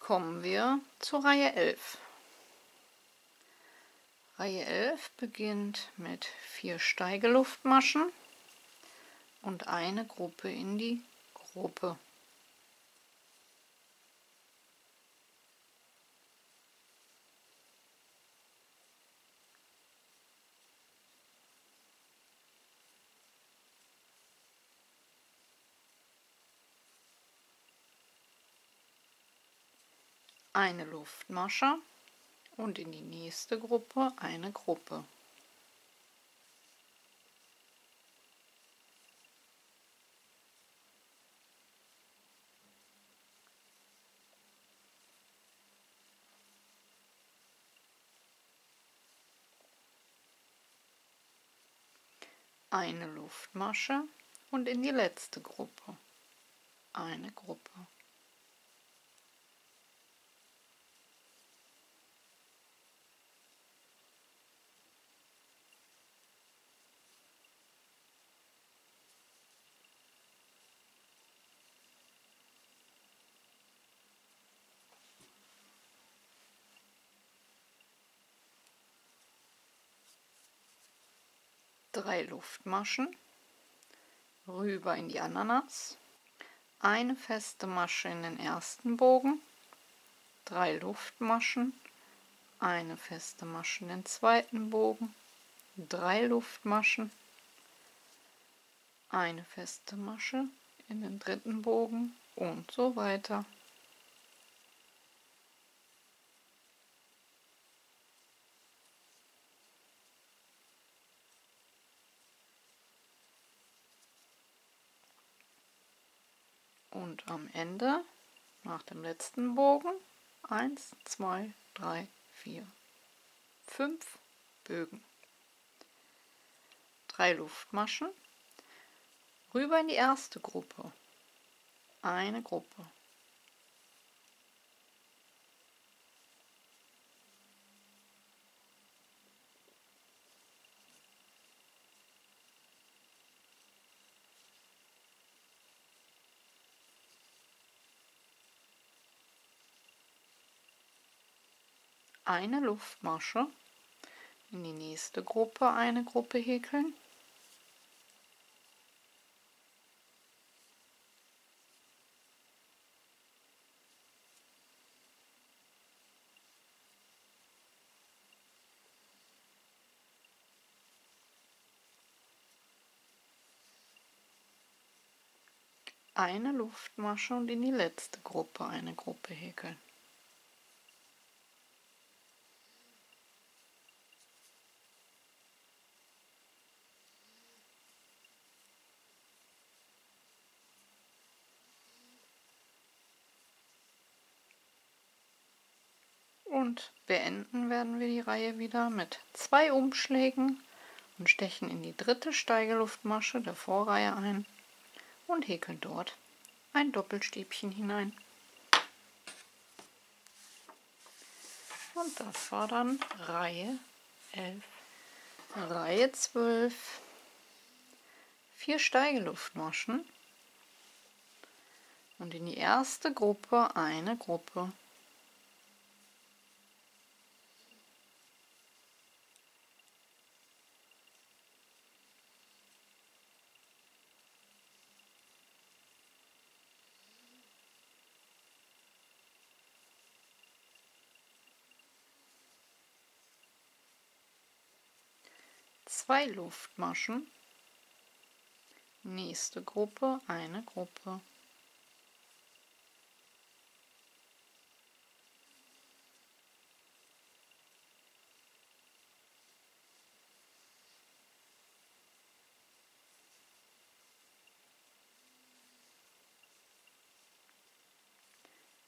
Kommen wir zur Reihe 11. Reihe 11 beginnt mit 4 Steigeluftmaschen und eine Gruppe in die Gruppe. Eine Luftmasche und in die nächste Gruppe eine Gruppe. Eine Luftmasche und in die letzte Gruppe eine Gruppe. Drei Luftmaschen, rüber in die Ananas, eine feste Masche in den ersten Bogen, 3 Luftmaschen, eine feste Masche in den zweiten Bogen, 3 Luftmaschen, eine feste Masche in den dritten Bogen und so weiter. Und am Ende, nach dem letzten Bogen, 1, 2, 3, 4, 5 Bögen. 3 Luftmaschen, rüber in die erste Gruppe, eine Gruppe. Eine Luftmasche, in die nächste Gruppe eine Gruppe häkeln. Eine Luftmasche und in die letzte Gruppe eine Gruppe häkeln. Und beenden werden wir die Reihe wieder mit 2 Umschlägen und stechen in die dritte Steigeluftmasche der Vorreihe ein und häkeln dort ein Doppelstäbchen hinein. Und das war dann Reihe 11. Reihe 12. 4 Steigeluftmaschen und in die erste Gruppe eine Gruppe. Zwei Luftmaschen, nächste Gruppe eine Gruppe.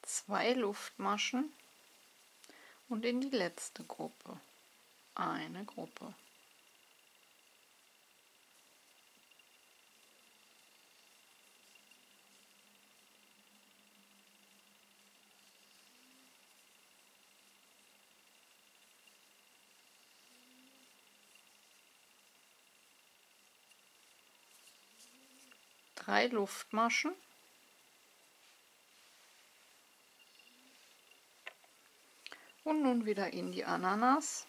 Zwei Luftmaschen und in die letzte Gruppe eine Gruppe. Drei Luftmaschen Und nun wieder in die Ananas.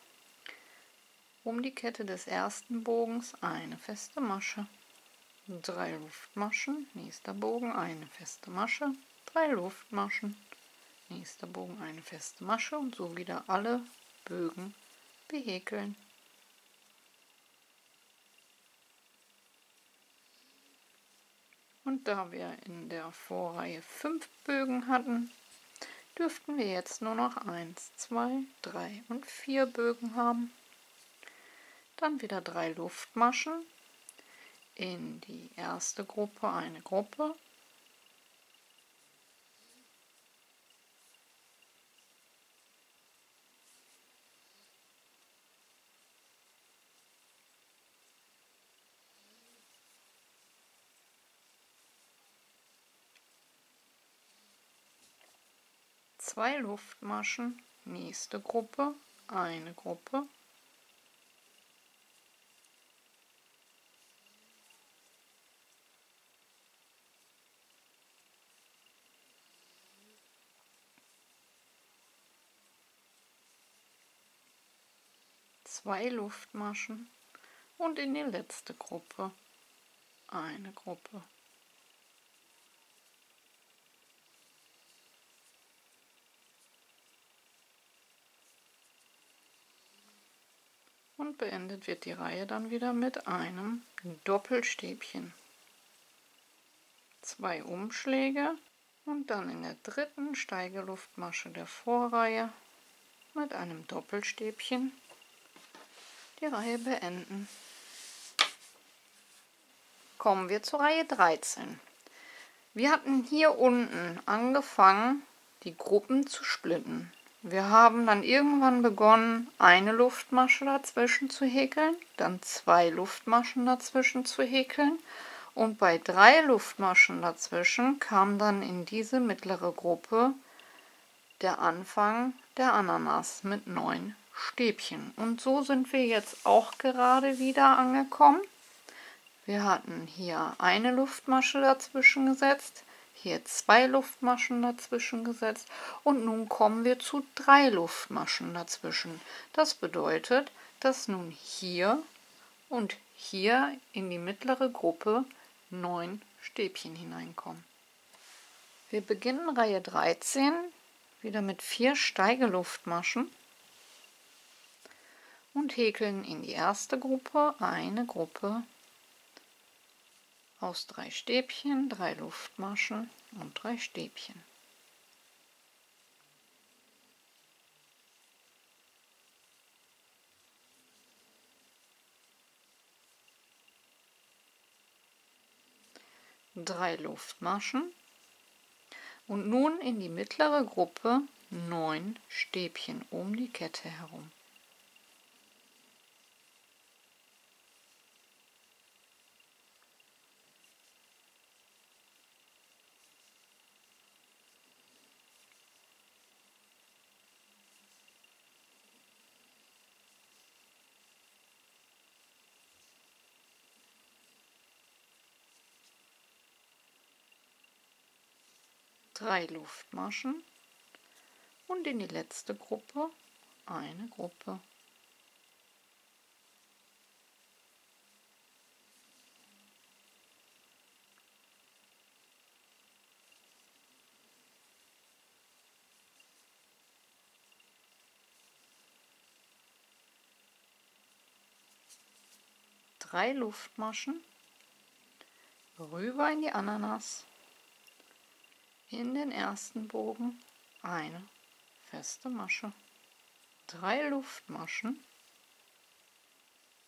Um die Kette des ersten Bogens eine feste Masche. 3 Luftmaschen, nächster Bogen, eine feste Masche, 3 Luftmaschen, nächster Bogen, eine feste Masche und so wieder alle Bögen behäkeln. Und da wir in der Vorreihe 5 Bögen hatten, dürften wir jetzt nur noch 1, 2, 3 und 4 Bögen haben. Dann wieder 3 Luftmaschen, in die erste Gruppe eine Gruppe, zwei Luftmaschen, nächste Gruppe, eine Gruppe, zwei Luftmaschen und in die letzte Gruppe eine Gruppe. Und beendet wird die Reihe dann wieder mit einem Doppelstäbchen. 2 Umschläge und dann in der dritten Steigeluftmasche der Vorreihe mit einem Doppelstäbchen die Reihe beenden. Kommen wir zur Reihe 13. Wir hatten hier unten angefangen, die Gruppen zu splitten. Wir haben dann irgendwann begonnen, eine Luftmasche dazwischen zu häkeln, dann 2 Luftmaschen dazwischen zu häkeln und bei 3 Luftmaschen dazwischen kam dann in diese mittlere Gruppe der Anfang der Ananas mit 9 Stäbchen. Und so sind wir jetzt auch gerade wieder angekommen. Wir hatten hier eine Luftmasche dazwischen gesetzt, hier 2 Luftmaschen dazwischen gesetzt und nun kommen wir zu 3 Luftmaschen dazwischen. Das bedeutet, dass nun hier und hier in die mittlere Gruppe 9 Stäbchen hineinkommen. Wir beginnen Reihe 13 wieder mit 4 Steigeluftmaschen und häkeln in die erste Gruppe eine Gruppe aus 3 Stäbchen, 3 Luftmaschen und 3 Stäbchen. Drei Luftmaschen und nun in die mittlere Gruppe 9 Stäbchen um die Kette herum. Drei Luftmaschen und in die letzte Gruppe eine Gruppe. Drei Luftmaschen, rüber in die Ananas, in den ersten Bogen eine feste Masche, 3 Luftmaschen,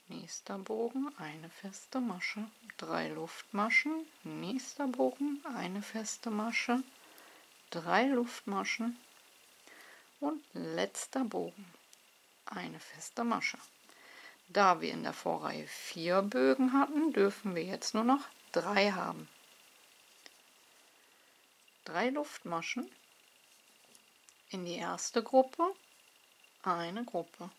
nächster Bogen eine feste Masche, 3 Luftmaschen, nächster Bogen eine feste Masche, 3 Luftmaschen und letzter Bogen eine feste Masche. Da wir in der Vorreihe 4 Bögen hatten, dürfen wir jetzt nur noch 3 haben. 3 Luftmaschen, in die erste Gruppe eine Gruppe.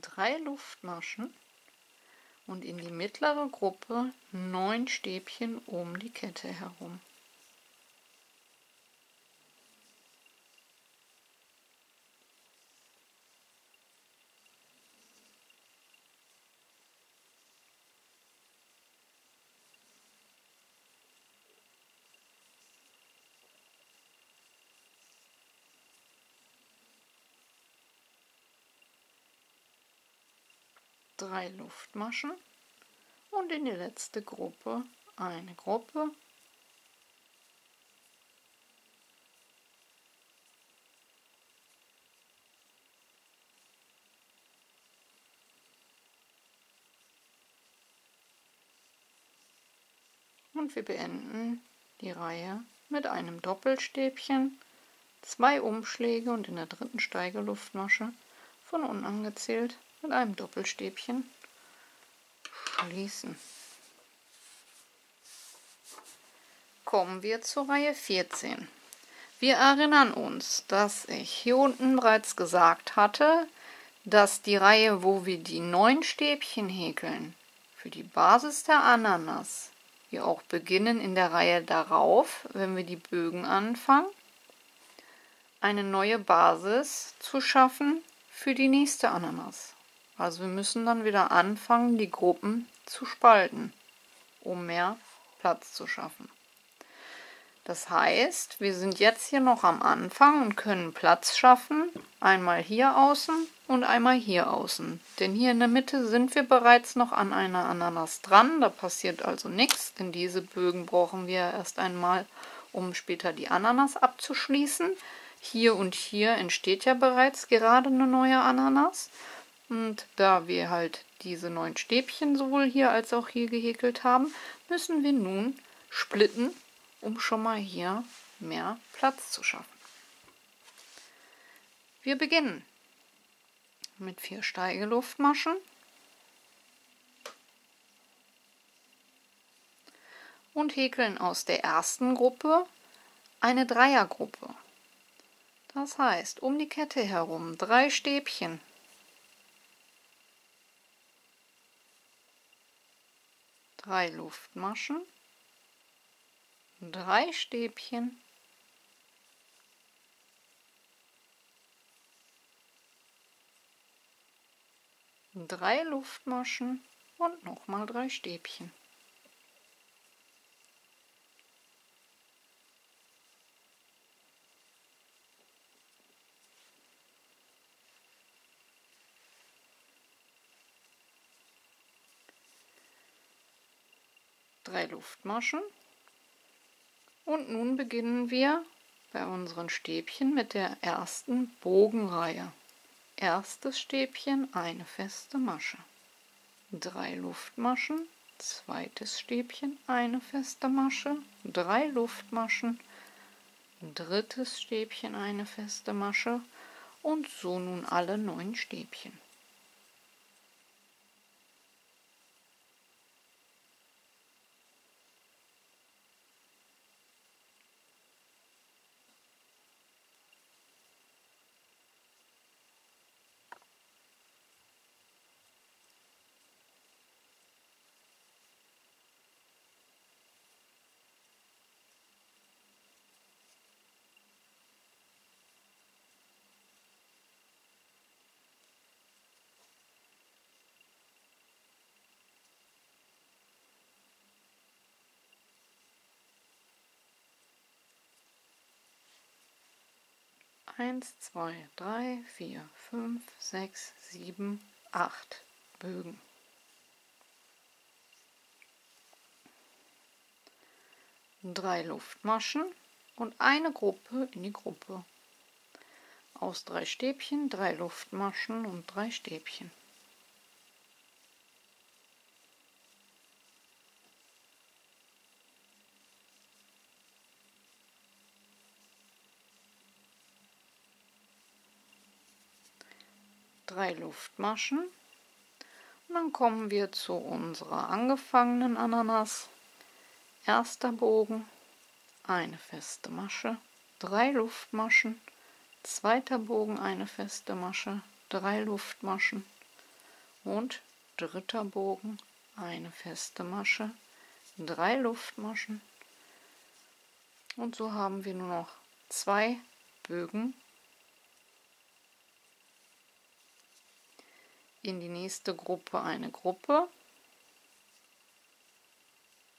3 Luftmaschen und in die mittlere Gruppe 9 Stäbchen um die Kette herum. Drei Luftmaschen und in die letzte Gruppe eine Gruppe. Und wir beenden die Reihe mit einem Doppelstäbchen, 2 Umschläge und in der dritten Steigeluftmasche von unten angezählt mit einem Doppelstäbchen schließen. Kommen wir zur Reihe 14. Wir erinnern uns, dass ich hier unten bereits gesagt hatte, dass die Reihe, wo wir die 9 Stäbchen häkeln, für die Basis der Ananas, wir auch beginnen in der Reihe darauf, wenn wir die Bögen anfangen, eine neue Basis zu schaffen für die nächste Ananas. Also wir müssen dann wieder anfangen, die Gruppen zu spalten, um mehr Platz zu schaffen. Das heißt, wir sind jetzt hier noch am Anfang und können Platz schaffen, einmal hier außen und einmal hier außen. Denn hier in der Mitte sind wir bereits noch an einer Ananas dran, da passiert also nichts, denn diese Bögen brauchen wir erst einmal, um später die Ananas abzuschließen. Hier und hier entsteht ja bereits gerade eine neue Ananas. Und da wir halt diese 9 Stäbchen sowohl hier als auch hier gehäkelt haben, müssen wir nun splitten, um schon mal hier mehr Platz zu schaffen. Wir beginnen mit 4 Steigeluftmaschen und häkeln aus der ersten Gruppe eine Dreiergruppe. Das heißt, um die Kette herum 3 Stäbchen. 3 Luftmaschen, 3 Stäbchen, 3 Luftmaschen und nochmal 3 Stäbchen. Drei Luftmaschen. Und nun beginnen wir bei unseren Stäbchen mit der ersten Bogenreihe. Erstes Stäbchen, eine feste Masche. 3 Luftmaschen, zweites Stäbchen, eine feste Masche, 3 Luftmaschen, drittes Stäbchen, eine feste Masche und so nun alle 9 Stäbchen. Eins, 2, 3, 4, 5, 6, 7, 8 Bögen. Drei Luftmaschen und eine Gruppe in die Gruppe. Aus 3 Stäbchen, 3 Luftmaschen und 3 Stäbchen. Drei Luftmaschen und dann kommen wir zu unserer angefangenen Ananas. Erster Bogen, eine feste Masche, 3 Luftmaschen, zweiter Bogen, eine feste Masche, 3 Luftmaschen, und dritter Bogen, eine feste Masche, 3 Luftmaschen, und so haben wir nur noch 2 Bögen. In die nächste Gruppe eine Gruppe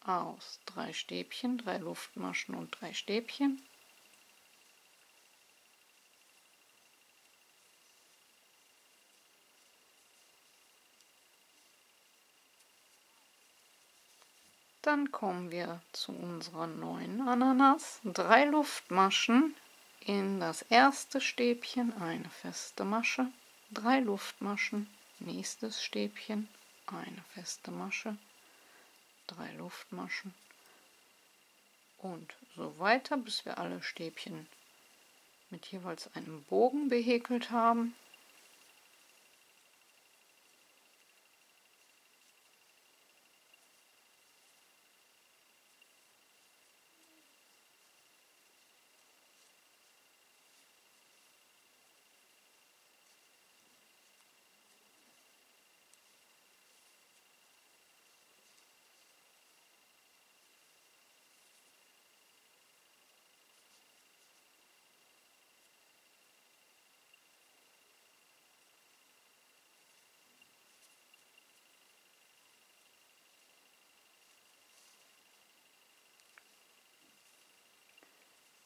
aus 3 Stäbchen, 3 Luftmaschen und 3 Stäbchen. Dann kommen wir zu unserer neuen Ananas. 3 Luftmaschen in das erste Stäbchen, eine feste Masche, 3 Luftmaschen, nächstes Stäbchen, eine feste Masche, 3 Luftmaschen und so weiter, bis wir alle Stäbchen mit jeweils einem Bogen behäkelt haben.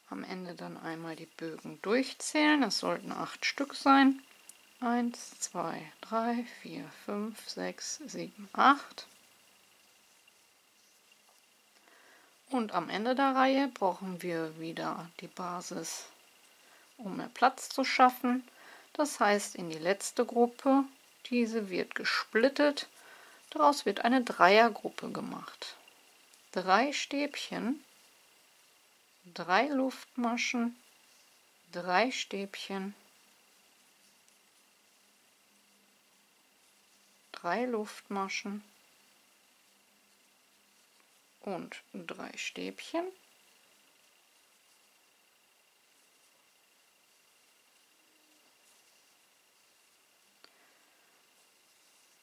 Am Ende dann einmal die Bögen durchzählen. Es sollten 8 Stück sein. 1, 2, 3, 4, 5, 6, 7, 8. Und am Ende der Reihe brauchen wir wieder die Basis, um mehr Platz zu schaffen. Das heißt, in die letzte Gruppe, diese wird gesplittet. Daraus wird eine Dreiergruppe gemacht. 3 Stäbchen, 3 Luftmaschen, 3 Stäbchen, 3 Luftmaschen und 3 Stäbchen.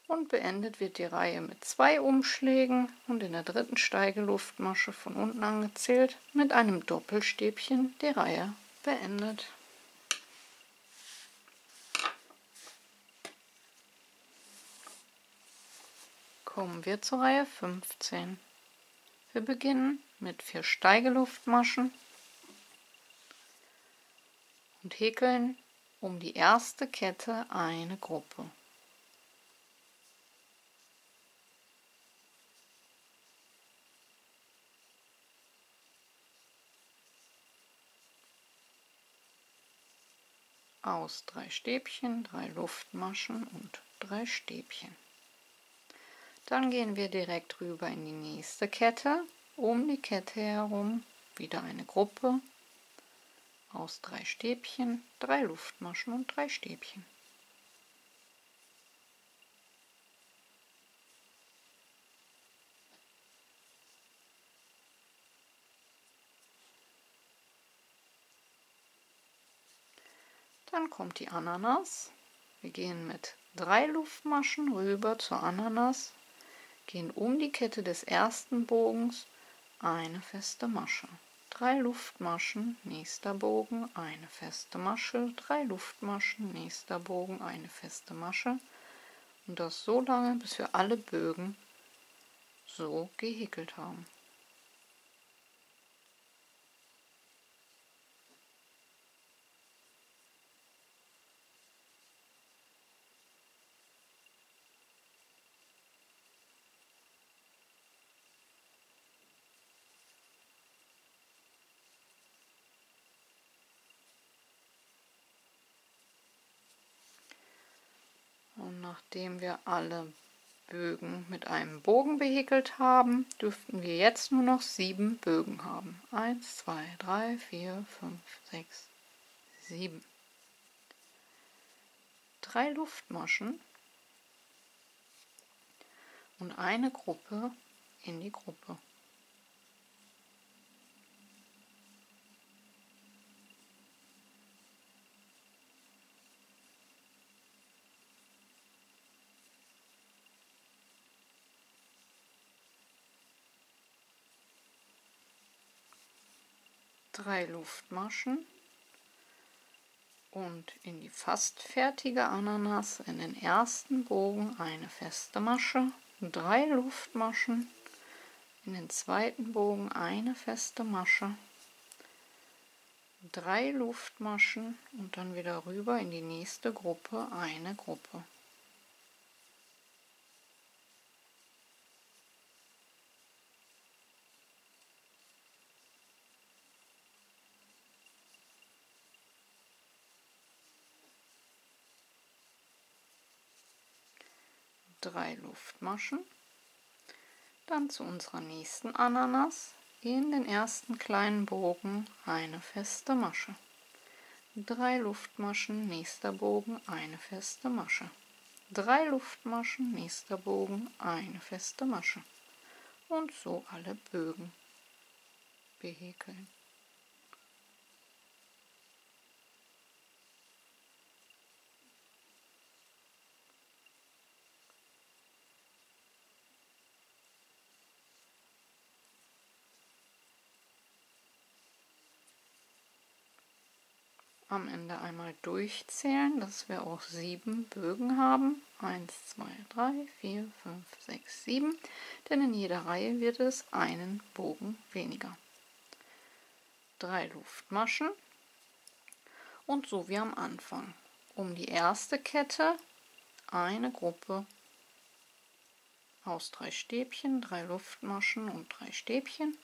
Und beendet wird die Reihe mit 2 Umschlägen und in der dritten Steigeluftmasche von unten angezählt mit einem Doppelstäbchen die Reihe beendet. Kommen wir zur Reihe 15. Wir beginnen mit 4 Steigeluftmaschen und häkeln um die erste Kette eine Gruppe. Aus 3 Stäbchen, 3 Luftmaschen und 3 Stäbchen. Dann gehen wir direkt rüber in die nächste Kette, um die Kette herum wieder eine Gruppe aus 3 Stäbchen, 3 Luftmaschen und 3 Stäbchen. Dann kommt die Ananas. Wir gehen mit 3 Luftmaschen rüber zur Ananas, gehen um die Kette des ersten Bogens eine feste Masche. 3 Luftmaschen, nächster Bogen, eine feste Masche, 3 Luftmaschen, nächster Bogen, eine feste Masche. Und das so lange, bis wir alle Bögen so gehäkelt haben. Und nachdem wir alle Bögen mit einem Bogen behäkelt haben, dürften wir jetzt nur noch 7 Bögen haben. 1, 2, 3, 4, 5, 6, 7. 3 Luftmaschen und eine Gruppe in die Gruppe. 3 Luftmaschen und in die fast fertige Ananas in den ersten Bogen eine feste Masche, 3 Luftmaschen, in den zweiten Bogen eine feste Masche, 3 Luftmaschen und dann wieder rüber in die nächste Gruppe eine Gruppe. Drei Luftmaschen, dann zu unserer nächsten Ananas in den ersten kleinen Bogen eine feste Masche, 3 Luftmaschen, nächster Bogen, eine feste Masche, 3 Luftmaschen, nächster Bogen, eine feste Masche und so alle Bögen behäkeln. Am Ende einmal durchzählen, dass wir auch 7 Bögen haben. 1, 2, 3, 4, 5, 6, 7. Denn in jeder Reihe wird es einen Bogen weniger. 3 Luftmaschen und so wie am Anfang. Um die erste Kette eine Gruppe aus 3 Stäbchen, 3 Luftmaschen und 3 Stäbchen.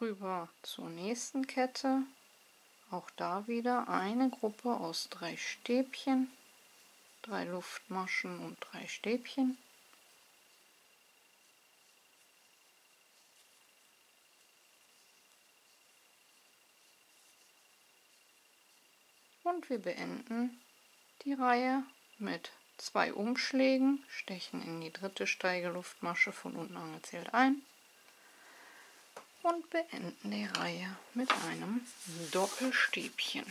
Rüber zur nächsten Kette, auch da wieder eine Gruppe aus 3 Stäbchen, 3 Luftmaschen und 3 Stäbchen. Und wir beenden die Reihe mit 2 Umschlägen, stechen in die dritte Steigeluftmasche von unten angezählt ein und beenden die Reihe mit einem Doppelstäbchen.